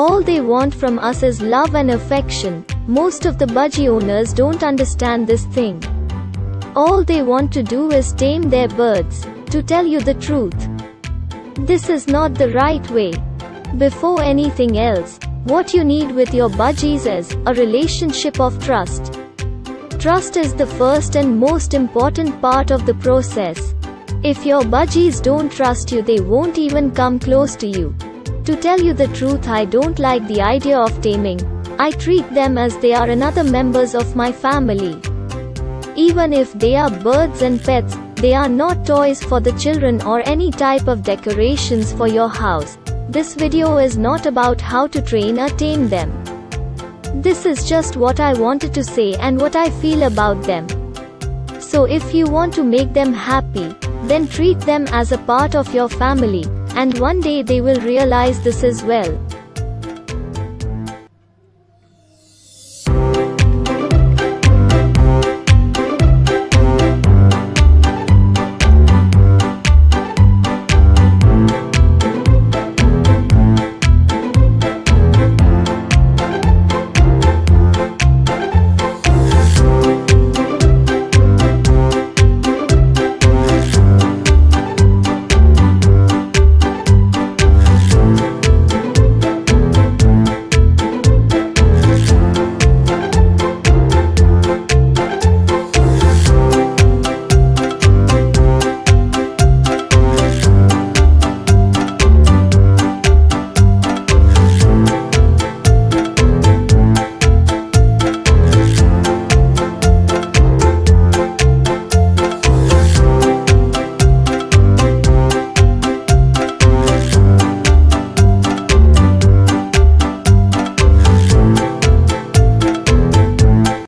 All they want from us is love and affection. Most of the budgie owners don't understand this thing. All they want to do is tame their birds. To tell you the truth, this is not the right way. Before anything else, what you need with your budgies is a relationship of trust. Trust is the first and most important part of the process. If your budgies don't trust you, they won't even come close to you. To tell you the truth, I don't like the idea of taming. I treat them as they are another members of my family. Even if they are birds and pets, they are not toys for the children or any type of decorations for your house. This video is not about how to train or tame them. This is just what I wanted to say and what I feel about them. So if you want to make them happy, then treat them as a part of your family, and one day they will realize this as well.